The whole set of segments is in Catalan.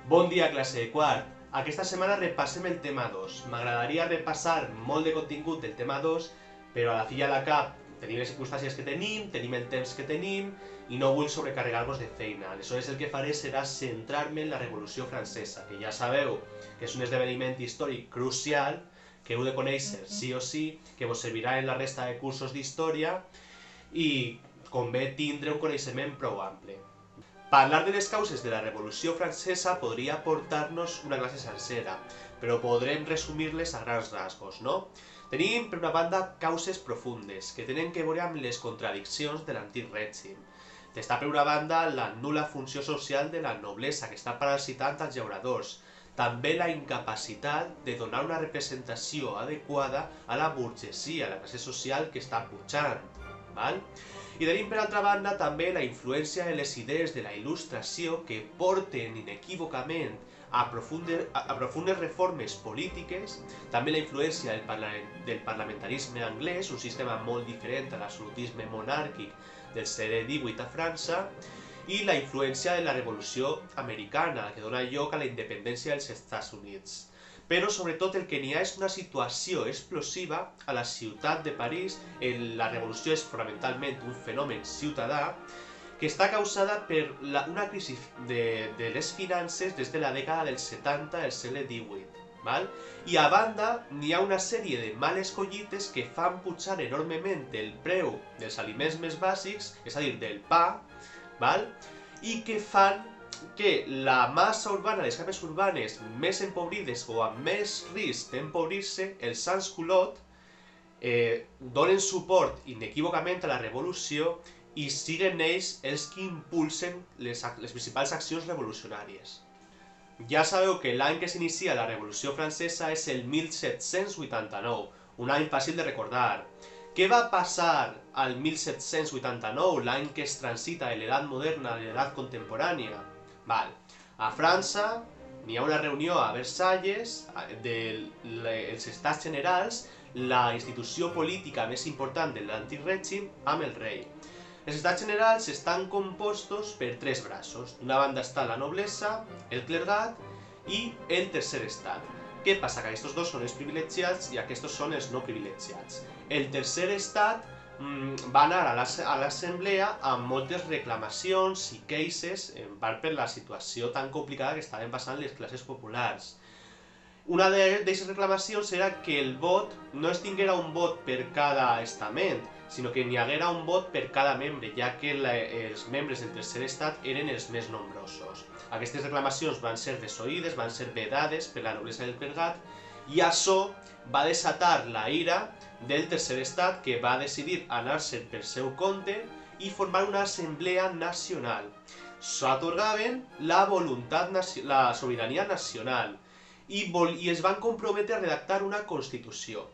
Bon dia, classe de quart. Aquesta setmana repassem el tema 2. M'agradaria repassar molt de contingut del tema 2, però a la fi i a la cap tenim les circumstàncies que tenim el temps que tenim i no vull sobrecarregar-vos de feina. Aleshores el que faré serà centrar-me en la Revolució Francesa, que ja sabeu que és un esdeveniment històric crucial que heu de conèixer sí o sí, que vos servirà en la resta de cursos d'història i convé tindre un coneixement prou ample. Parlar de les causes de la Revolució Francesa podria portar-nos una classe sencera, però podrem resumir-les a grans rasgos, no? Tenim, per una banda, causes profundes, que tenen que veure amb les contradiccions de l'antic règim. Està, per una banda, la nul·la funció social de la noblesa, que està parasitant als llauradors. També la incapacitat de donar una representació adequada a la burgesia, a la classe social que està pujant. Val? I tenim, per altra banda, també la influència de les idees de la il·lustració que porten inequívocament a profundes reformes polítiques, també la influència del parlamentarisme anglès, un sistema molt diferent a l'absolutisme monàrquic del segle XVIII a França, i la influència de la Revolució Americana, que dona lloc a la independència dels Estats Units. Però sobretot el que n'hi ha és una situació explosiva a la ciutat de París. La revolució és fonamentalment un fenomen ciutadà que està causada per una crisi de les finances des de la dècada dels 70 del segle XVIII. Val? I a banda n'hi ha una sèrie de males collites que fan pujar enormement el preu dels aliments més bàsics, és a dir, del pa, val? I que fan que la massa urbana, les capes urbanes més empobrides o amb més risc d'empobrir-se, els sans culot, donen suport inequívocament a la revolució i siguen ells els que impulsen les principals accions revolucionàries. Ja sabeu que l'any que s'inicia la Revolució Francesa és el 1789, un any fàcil de recordar. Què va passar al 1789, l'any que es transita de l'edat moderna a l'edat contemporània? Val. A França n'hi ha una reunió a Versalles dels Estats Generals, la institució política més important de l'antic règim, amb el rei. Els Estats Generals estan compostos per tres braços. D'una banda està la noblesa, el clergat i el tercer estat. Què passa? Que aquests dos són els privilegiats i aquests són els no privilegiats. El tercer estat va anar a l'assemblea amb moltes reclamacions i queixes, en part per la situació tan complicada que estaven passant les classes populars. Una d'aquestes reclamacions era que el vot no es tinguera un vot per cada estament, sinó que n'hi haguera un vot per cada membre, ja que els membres del tercer estat eren els més nombrosos. Aquestes reclamacions van ser desoïdes, van ser vedades per la noblesa del clergat, i això va desatar la ira del tercer estat, que va decidir anar-se'n per seu compte i formar una assemblea nacional. S'atorgaven la sobirania nacional i es van comprometre a redactar una constitució.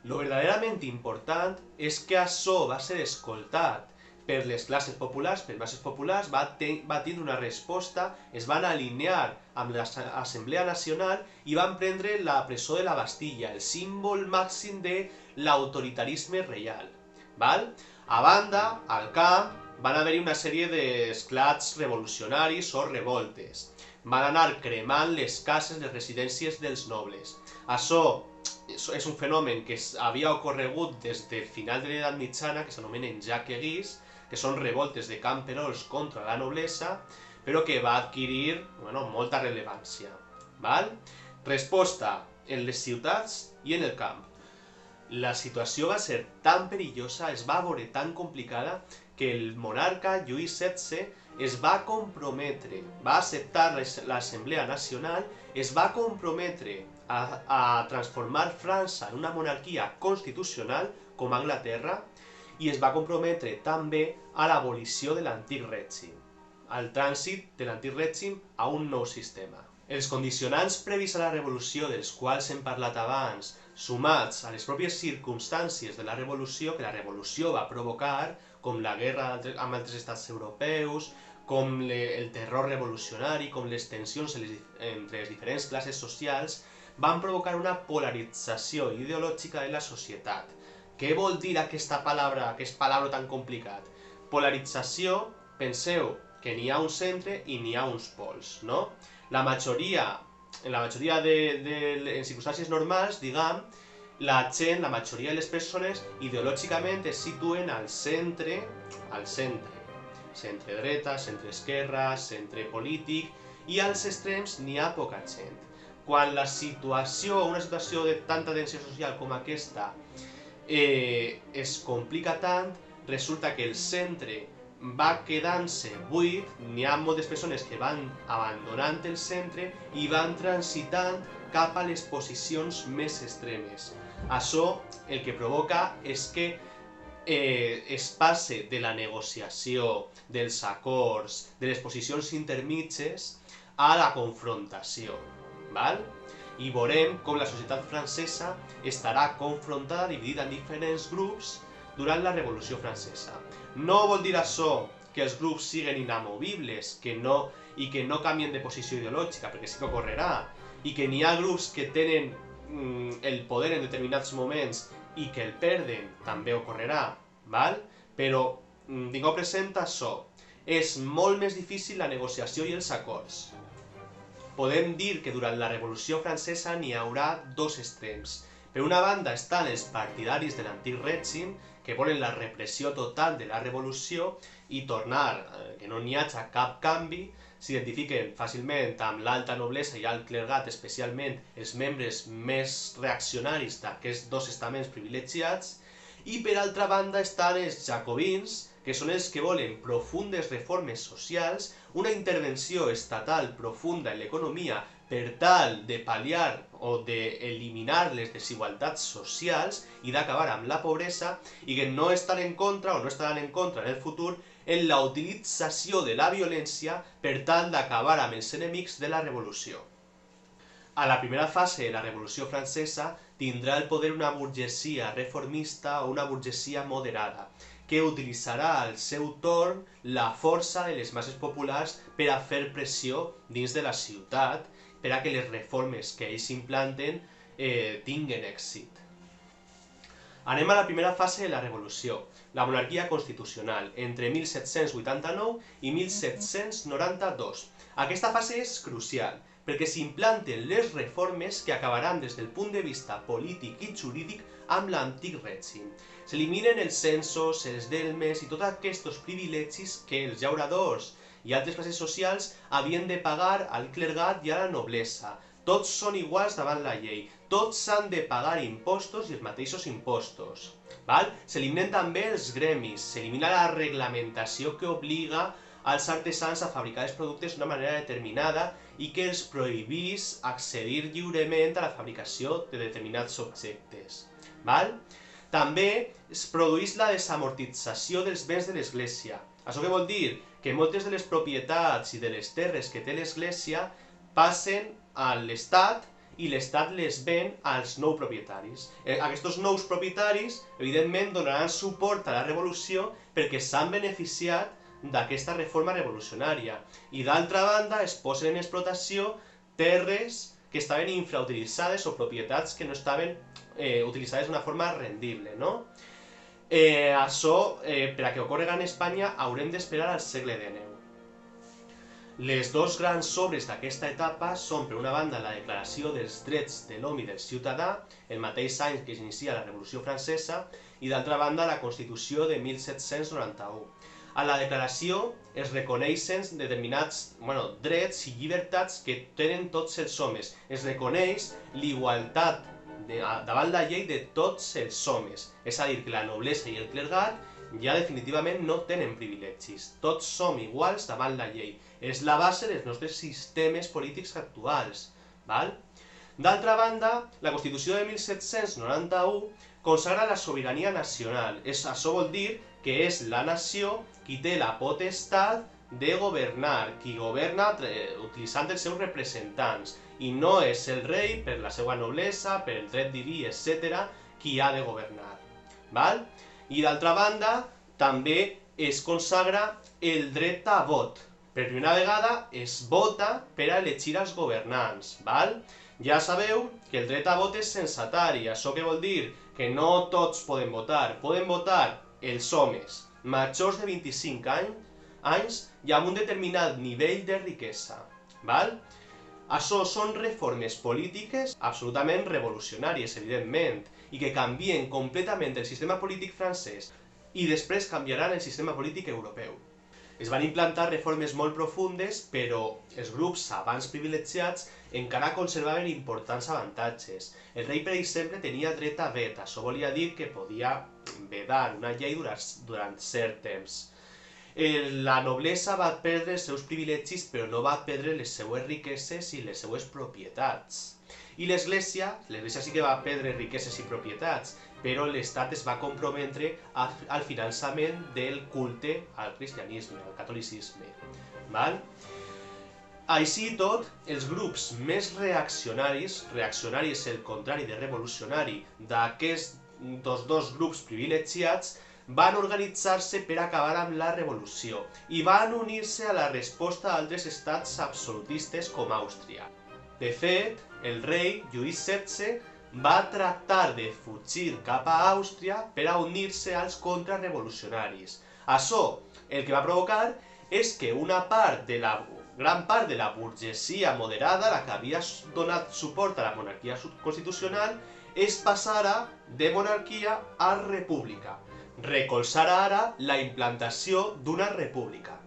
Lo verdaderament important és que això va ser escoltat per les classes populars, per masses populars, va tindre una resposta, es van alinear amb l'Assemblea Nacional i van prendre la presó de la Bastilla, el símbol màxim de l'autoritarisme reial. Val? A banda, al camp, van haver-hi una sèrie d'esclats revolucionaris o revoltes. Van anar cremant les cases, les residències dels nobles. Això és un fenomen que havia ocorregut des del final de l'edat mitjana, que s'anomenen jacqueries, que són revoltes de camperols contra la noblesa, però que va adquirir molta rellevància. Val? Resposta en les ciutats i en el camp. La situació va ser tan perillosa, es va veure tan complicada, que el monarca Lluís XVI es va comprometre, va acceptar l'Assemblea Nacional, es va comprometre a transformar França en una monarquia constitucional com Anglaterra i es va comprometre també a l'abolició de l'antic règim, al trànsit de l'antic règim a un nou sistema. Els condicionants previs a la revolució, dels quals hem parlat abans, sumats a les pròpies circumstàncies de la revolució, que la revolució va provocar, com la guerra amb altres estats europeus, com el terror revolucionari, com les tensions entre les diferents classes socials, van provocar una polarització ideològica de la societat. Què vol dir aquesta paraula tan complicat? Polarització, penseu que n'hi ha un centre i n'hi ha uns pols, no? En la majoria en circumstàncies normals, diguem, la majoria de les persones ideològicament es situen al centre, centre dreta, centre esquerra, centre polític, i als extrems n'hi ha poca gent. Quan una situació de tanta densitat social com aquesta es complica tant, resulta que el centre va quedant-se buit, n'hi ha moltes persones que van abandonant el centre i van transitant cap a les posicions més extremes. Això el que provoca és que es passe de la negociació, dels acords, de les posicions intermitges, a la confrontació. Val? I veurem com la societat francesa estarà confrontada, dividida en diferents grups, durant la Revolució Francesa. No vol dir això que els grups siguin inamovibles i que no canvien de posició ideològica, perquè sí que ocorrerà, i que n'hi ha grups que tenen el poder en determinats moments i que el perden, també ocorrerà, val? Però tingueu present això, és molt més difícil la negociació i els acords. Podem dir que durant la Revolució Francesa n'hi haurà dos extrems. Per una banda estan els partidaris de l'antic règim, que volen la repressió total de la revolució i tornar, que no n'hi hagi cap canvi, s'identifiquen fàcilment amb l'alta noblesa i el clergat, especialment els membres més reaccionaris d'aquests dos estaments privilegiats, i per altra banda estan els jacobins, que són els que volen profundes reformes socials, una intervenció estatal profunda en l'economia per tal de pal·liar o d'eliminar les desigualtats socials i d'acabar amb la pobresa, i que no estan en contra o no estaran en contra en el futur en la utilització de la violència per tal d'acabar amb els enemics de la revolució. A la primera fase de la Revolució Francesa tindrà el poder una burgesia reformista o una burgesia moderada, que utilitzarà al seu torn la força de les masses populars per a fer pressió dins de la ciutat, per a que les reformes que ells implanten tinguen èxit. Anem a la primera fase de la revolució, la monarquia constitucional, entre 1789 i 1792. Aquesta fase és crucial, perquè s'implanten les reformes que acabaran des del punt de vista polític i jurídic amb l'antic règim. S'eliminen els censos, els delmes i tots aquests privilegis que els llauradors i altres classes socials havien de pagar al clergat i a la noblesa. Tots són iguals davant la llei, tots han de pagar impostos i els mateixos impostos. S'eliminen també els gremis, s'elimina la reglamentació que obliga als artesans a fabricar els productes d'una manera determinada i que els prohibís accedir lliurement a la fabricació de determinats objectes. També es produeix la desamortització dels béns de l'Església. Això què vol dir? Que moltes de les propietats i de les terres que té l'Església passen a l'Estat i l'Estat les ven als nous propietaris. Aquests nous propietaris, evidentment, donaran suport a la revolució perquè s'han beneficiat d'aquesta reforma revolucionària. I d'altra banda, es posen en explotació terres que estaven infrautilitzades o propietats que no estaven utilitzades d'una forma rendible, no? Això, per a que ocorrega en Espanya, haurem d'esperar al segle XIX. Les dos grans obres d'aquesta etapa són, per una banda, la Declaració dels Drets de l'Home i del Ciutadà, el mateix any que s'inicia la Revolució Francesa, i d'altra banda, la Constitució de 1791. A la declaració es reconeixen determinats drets i llibertats que tenen tots els homes. Es reconeix l'igualtat davant la llei de tots els homes. És a dir, que la noblesa i el clergat ja definitivament no tenen privilegis. Tots som iguals davant la llei. És la base dels nostres sistemes polítics actuals. D'altra banda, la Constitució de 1791 consagra la sobirania nacional. Això vol dir que és la nació qui té la potestat de governar, qui governa utilitzant els seus representants, i no és el rei, per la seva noblesa, per el dret diví, etc., qui ha de governar. I d'altra banda, també es consagra el dret a vot. Per primera vegada es vota per a elegir els governants. Ja sabeu que el dret a vot és censatari. Això què vol dir? Que no tots poden votar. Poden votar els homes majors de 25 anys, anys i amb un determinat nivell de riquesa. Val? Això són reformes polítiques absolutament revolucionàries, evidentment, i que canvien completament el sistema polític francès i després canviaran el sistema polític europeu. Es van implantar reformes molt profundes, però els grups abans privilegiats encara conservaven importants avantatges. El rei, per exemple, tenia dret a vet, això volia dir que podia vedar una llei durant cert temps. La noblesa va perdre els seus privilegis, però no va perdre les seues riqueses i les seues propietats. I l'Església sí que va perdre riqueses i propietats, però l'Estat es va comprometre al finançament del culte al cristianisme, al catolicisme. Val? Així i tot, els grups més reaccionaris el contrari de revolucionari d'aquests dos grups privilegiats, van organitzar-se per acabar amb la revolució i van unir-se a la resposta d'altres estats absolutistes com Àustria. De fet, el rei Lluís XVI va tractar de fugir cap a Àustria per a unir-se als contrarrevolucionaris. Això el que va provocar és que gran part de la burgesia moderada, la que havia donat suport a la monarquia constitucional, es passara de monarquia a república. Recolzar ara la implantació d'una república.